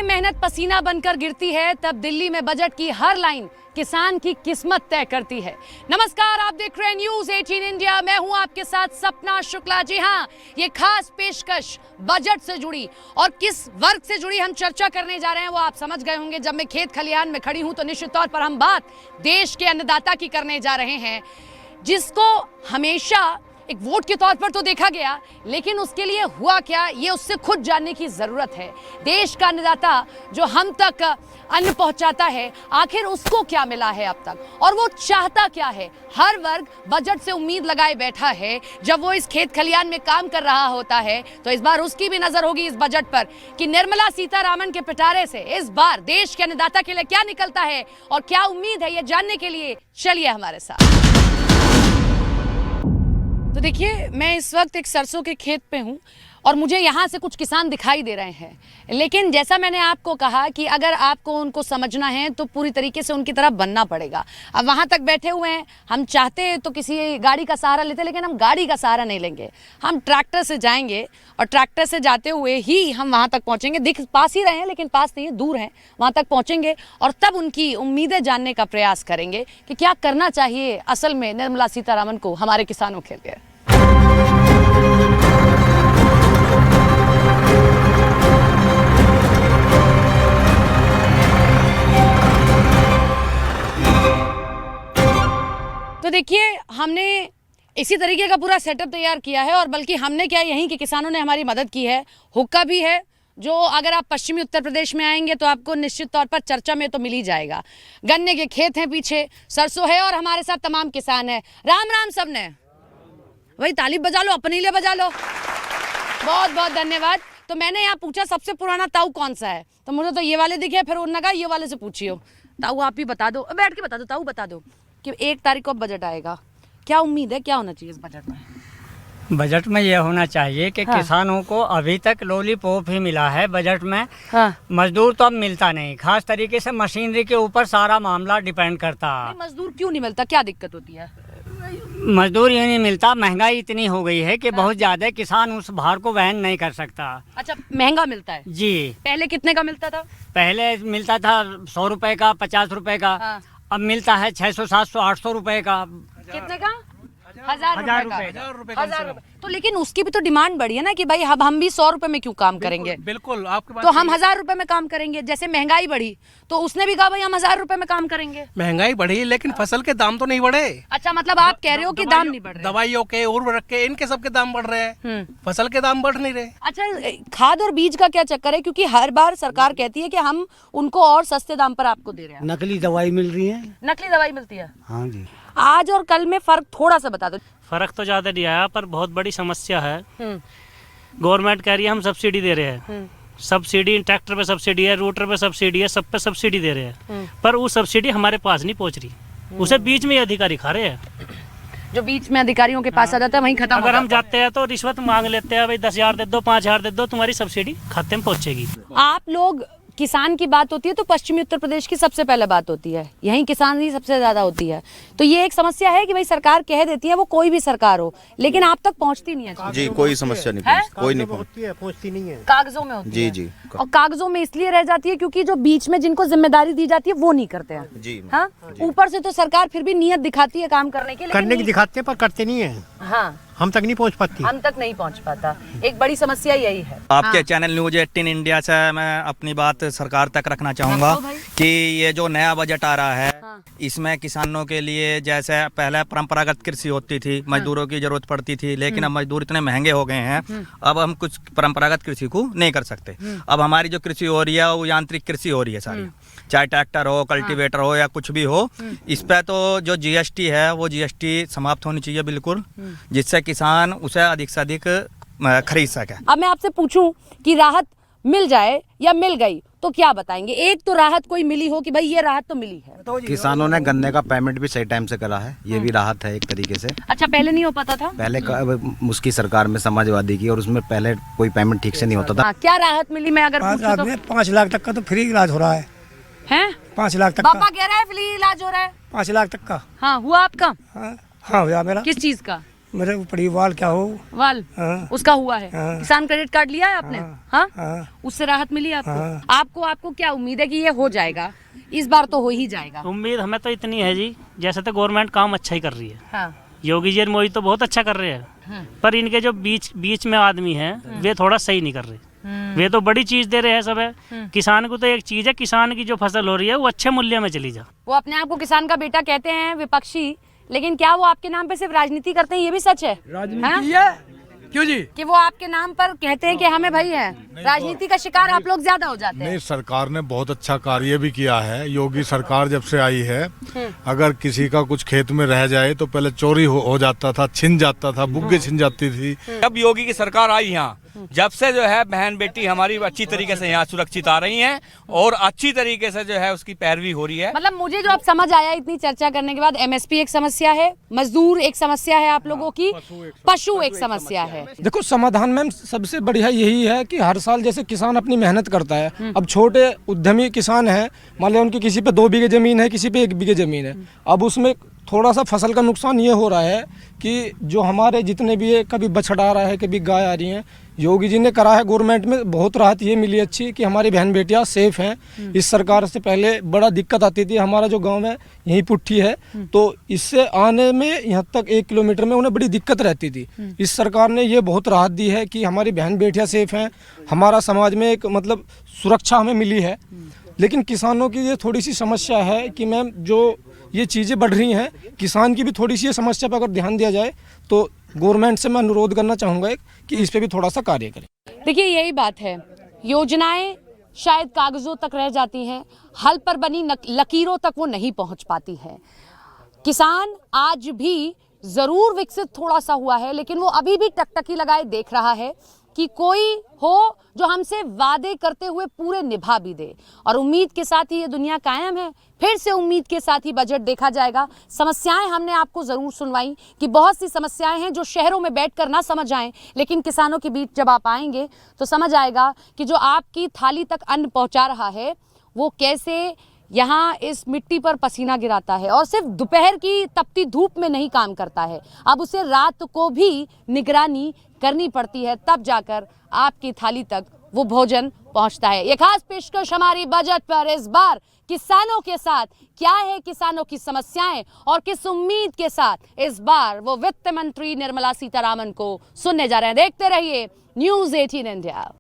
में मेहनत पसीना बनकर गिरती है, तब दिल्ली में बजट की हर लाइन किसान की किस्मत तय करती है। नमस्कार, आप देख रहे हैं न्यूज़ 18 इंडिया। मैं हूं आपके साथ सपना शुक्ला। जी हां, ये खास पेशकश बजट से जुड़ी और किस वर्ग से जुड़ी हम चर्चा करने जा रहे हैं वो आप समझ गए होंगे। जब मैं खेत खलिहान में खड़ी हूं तो निश्चित तौर पर हम बात देश के अन्नदाता की करने जा रहे हैं, जिसको हमेशा एक वोट के तौर पर तो देखा गया, लेकिन उसके लिए हुआ क्या ये उससे खुद जानने की जरूरत है। देश का अन्नदाता जो हम तक अन्न पहुंचाता है, आखिर उसको क्या मिला है अब तक और वो चाहता क्या है। हर वर्ग बजट से उम्मीद लगाए बैठा है। जब वो इस खेत खलिहान में काम कर रहा होता है तो इस बार उसकी भी नजर होगी इस बजट पर कि निर्मला सीतारामन के पिटारे से इस बार देश के अन्नदाता के लिए क्या निकलता है और क्या उम्मीद है। ये जानने के लिए चलिए हमारे साथ। तो देखिए, मैं इस वक्त एक सरसों के खेत पे हूँ और मुझे यहाँ से कुछ किसान दिखाई दे रहे हैं, लेकिन जैसा मैंने आपको कहा कि अगर आपको उनको समझना है तो पूरी तरीके से उनकी तरह बनना पड़ेगा। अब वहाँ तक बैठे हुए हैं, हम चाहते तो किसी गाड़ी का सहारा लेते, लेकिन हम गाड़ी का सहारा नहीं लेंगे। हम ट्रैक्टर से जाएंगे और ट्रैक्टर से जाते हुए ही हम वहाँ तक पहुँचेंगे। दिख पास ही रहे हैं लेकिन पास नहीं है, दूर हैं। वहाँ तक पहुँचेंगे और तब उनकी उम्मीदें जानने का प्रयास करेंगे कि क्या करना चाहिए असल में निर्मला सीतारामन को हमारे किसानों के लिए। तो देखिए, हमने इसी तरीके का पूरा सेटअप तैयार किया है और बल्कि हमने क्या, यहीं के किसानों ने हमारी मदद की है। हुक्का भी है जो अगर आप पश्चिमी उत्तर प्रदेश में आएंगे तो आपको निश्चित तौर पर चर्चा में तो मिल ही जाएगा। गन्ने के खेत हैं, पीछे सरसों है और हमारे साथ तमाम किसान हैं। राम राम सबने, वही ताली बजा लो, अपने लिए बजा लो। बहुत बहुत धन्यवाद। तो मैंने यहाँ पूछा सबसे पुराना ताऊ कौन सा है, तो मुझे तो ये वाले दिखे। फिर उन्होंने कहा ये वाले से पूछियो। ताऊ आप ही बता दो, बैठ के बता दो। ताऊ बता दो कि 1 तारीख को बजट आएगा, क्या उम्मीद है, क्या होना चाहिए इस बजट में? बजट में ये होना चाहिए कि किसानों को अभी तक लॉलीपॉप ही मिला है बजट में। मजदूर तो अब मिलता नहीं, खास तरीके से मशीनरी के ऊपर सारा मामला डिपेंड करता है। मजदूर क्यों नहीं मिलता, क्या दिक्कत होती है? मजदूर यूँ नहीं मिलता, महंगाई इतनी हो गई है कि बहुत ज्यादा, किसान उस भार को वहन नहीं कर सकता। अच्छा, महंगा मिलता है जी। पहले कितने का मिलता था? पहले मिलता था 100 रुपए का, 50 रुपए का। अब मिलता है 600, 700, 800 रुपए का। कितने का? 1000 रुपए। तो लेकिन उसकी भी तो डिमांड बढ़ी है ना कि भाई हम भी 100 रुपए में क्यों काम करेंगे। बिल्कुल आपके बात तो हम 1000 रुपए में काम करेंगे। जैसे महंगाई बढ़ी तो उसने भी कहा भाई हम 1000 रुपए में काम करेंगे। महंगाई बढ़ी लेकिन फसल के दाम तो नहीं बढ़े। अच्छा, मतलब आप कह रहे हो कि दाम नहीं बढ़ रहे? दवाइयों के, उर्वरक के, इनके सब के दाम बढ़ रहे हैं, फसल के दाम बढ़ नहीं रहे। अच्छा, खाद और बीज का क्या चक्कर है? क्योंकि हर बार सरकार कहती है कि हम उनको और सस्ते दाम पर आपको दे रहे हैं। नकली दवाई मिल रही है। नकली दवाई मिलती है? हाँ जी। आज और कल में फर्क थोड़ा सा बता दो। फर्क तो ज़्यादा नहीं आया, पर बहुत बड़ी समस्या है। गवर्नमेंट कह रही है हम सब्सिडी दे रहे हैं। सब्सिडी, ट्रैक्टर पे सब्सिडी है, रूटर पे सब्सिडी है, सब पे सब्सिडी दे रहे हैं, पर वो सब्सिडी हमारे पास नहीं पहुंच रही। उसे बीच में अधिकारी खा रहे हैं। जो बीच में अधिकारियों के पास आ जाता है वहीं खत्म। अगर हम जाते हैं तो रिश्वत मांग लेते हैं, भाई 10,000 दे दो, 5,000 दे दो, तुम्हारी सब्सिडी खाते में पहुंचेगी। आप लोग, किसान की बात होती है तो पश्चिमी उत्तर प्रदेश की सबसे पहले बात होती है, यहीं किसान ही सबसे ज्यादा होती है। तो ये एक समस्या है कि भाई सरकार कह देती है, वो कोई भी सरकार हो, लेकिन आप तक पहुंचती नहीं है। जी, कोई समस्या नहीं है? कोई नहीं पहुंचती नहीं है, कागजों में होती जी है। जी। और कागजों में इसलिए रह जाती है क्योंकि जो बीच में जिनको जिम्मेदारी दी जाती है वो नहीं करते हैं जी। हाँ, ऊपर से तो सरकार फिर भी नियत दिखाती है काम करने की, करने की दिखाते हैं पर करते नहीं है। हाँ, हम तक नहीं पहुंच पाती। हम तक नहीं पहुंच पाता। एक बड़ी समस्या यही है। आपके चैनल न्यूज़ 18 इंडिया से मैं अपनी बात सरकार तक रखना चाहूँगा कि ये जो नया बजट आ रहा है, इसमें किसानों के लिए, जैसे पहले परंपरागत कृषि होती थी, मजदूरों की जरूरत पड़ती थी, लेकिन अब मजदूर इतने महंगे हो गए हैं, अब हम कुछ परंपरागत कृषि को नहीं कर सकते। अब हमारी जो कृषि हो रही है वो यांत्रिक कृषि हो रही है सारी, चाहे ट्रैक्टर हो, कल्टीवेटर हो या कुछ भी हो। इस पे तो जो जीएसटी है वो जीएसटी समाप्त होनी चाहिए बिल्कुल, जिससे किसान उसे अधिक से अधिक खरीद सके। अब मैं आपसे पूछूं कि राहत मिल जाए या मिल गई तो क्या बताएंगे? एक तो राहत कोई मिली हो कि भाई ये राहत तो मिली है। किसानों ने गन्ने का पेमेंट भी सही टाइम से करा है, ये भी राहत है एक तरीके से। अच्छा, पहले नहीं हो पाता था? पहले उसकी सरकार में समाजवादी की, और उसमें पहले कोई पेमेंट ठीक से नहीं होता था। क्या राहत मिली? मैं अगर पूछूं तो 5 लाख तक का तो फ्री इलाज हो रहा है। हैं? 5 लाख तक पापा कह रहा है फ्री इलाज हो रहा है। 5 लाख तक का। हाँ, हुआ आपका? हाँ हुआ मेरा। किस चीज का? मेरे पड़ी वाल क्या हो। वाल हाँ। उसका हुआ है। हाँ। किसान क्रेडिट कार्ड लिया है आपने? हाँ, हाँ। उससे राहत मिली आपको? हाँ। आपको क्या उम्मीद है कि ये हो जाएगा? इस बार तो हो ही जाएगा। उम्मीद हमें तो इतनी है जी, जैसे तो गवर्नमेंट काम अच्छा ही कर रही है। हाँ। योगी जी और मोदी तो बहुत अच्छा कर रहे हैं, पर इनके जो बीच में आदमी हैं वे थोड़ा सही नहीं कर रहे। वे तो बड़ी चीज दे रहे हैं सब है। किसान को तो एक चीज है, किसान की जो फसल हो रही है वो अच्छे मूल्य में चली जा। वो अपने आप को किसान का बेटा कहते हैं विपक्षी, लेकिन क्या वो आपके नाम पे सिर्फ राजनीति करते हैं? ये भी सच है? राजनीति है क्यों जी? कि वो आपके नाम पर कहते हैं कि हमें भाई है, राजनीति का शिकार आप लोग ज्यादा हो जाते हैं। नहीं, सरकार ने बहुत अच्छा कार्य भी किया है। योगी सरकार जब से आई है, अगर किसी का कुछ खेत में रह जाए तो पहले चोरी हो जाता था, छिन जाता था, बुग्गे छिन जाती थी। जब योगी की सरकार आई यहाँ, जब से जो है बहन बेटी हमारी अच्छी तरीके से यहाँ सुरक्षित आ रही हैं और अच्छी तरीके से जो है उसकी पैरवी हो रही है। मतलब मुझे जो अब समझ आया इतनी चर्चा करने के बाद, एमएसपी एक समस्या है, मजदूर एक समस्या है आप लोगों की, पशु एक समस्या है। देखो समाधान मैम सबसे बढ़िया यही है कि हर साल जैसे किसान अपनी मेहनत करता है, अब छोटे उद्यमी किसान हैं, मान लिया उनकी किसी पे 2 बीघे जमीन है, किसी पे 1 बीघे जमीन है, अब उसमें थोड़ा सा फसल का नुकसान ये हो रहा है कि जो हमारे जितने भी है, कभी बछड़ा आ रहा है, कभी गाय आ रही है, योगी जी ने करा है, गवर्नमेंट में बहुत राहत ये मिली अच्छी कि हमारी बहन बेटियां सेफ हैं। इस सरकार से पहले बड़ा दिक्कत आती थी, हमारा जो गांव है यहीं पुट्ठी है, तो इससे आने में यहाँ तक 1 किलोमीटर में उन्हें बड़ी दिक्कत रहती थी। इस सरकार ने ये बहुत राहत दी है कि हमारी बहन बेटियां सेफ हैं, हमारा समाज में एक मतलब सुरक्षा हमें मिली है। लेकिन किसानों की ये थोड़ी सी समस्या है कि मैम जो ये चीज़ें बढ़ रही हैं, किसान की भी थोड़ी सी ये समस्या पर अगर ध्यान दिया जाए तो गवर्नमेंट से मैं अनुरोध करना चाहूँगा कि इस पे भी थोड़ा सा कार्य करें। देखिए यही बात है, योजनाएं शायद कागजों तक रह जाती हैं, हल पर बनी लकीरों तक वो नहीं पहुंच पाती है। किसान आज भी जरूर विकसित थोड़ा सा हुआ है, लेकिन वो अभी भी टकटकी लगाए देख रहा है कि कोई हो जो हमसे वादे करते हुए पूरे निभा भी दे। और उम्मीद के साथ ही ये दुनिया कायम है, फिर से उम्मीद के साथ ही बजट देखा जाएगा। समस्याएं हमने आपको ज़रूर सुनवाई कि बहुत सी समस्याएं हैं जो शहरों में बैठकर ना समझ आएं, लेकिन किसानों के बीच जब आप आएंगे तो समझ आएगा कि जो आपकी थाली तक अन्न पहुंचा रहा है वो कैसे यहाँ इस मिट्टी पर पसीना गिराता है, और सिर्फ दोपहर की तपती धूप में नहीं काम करता है, अब उसे रात को भी निगरानी करनी पड़ती है, तब जाकर आपकी थाली तक वो भोजन पहुंचता है। ये खास पेशकश हमारी बजट पर इस बार किसानों के साथ क्या है, किसानों की समस्याएं और किस उम्मीद के साथ इस बार वो वित्त मंत्री निर्मला सीतारामन को सुनने जा रहे हैं। देखते रहिए न्यूज़ 18 इंडिया।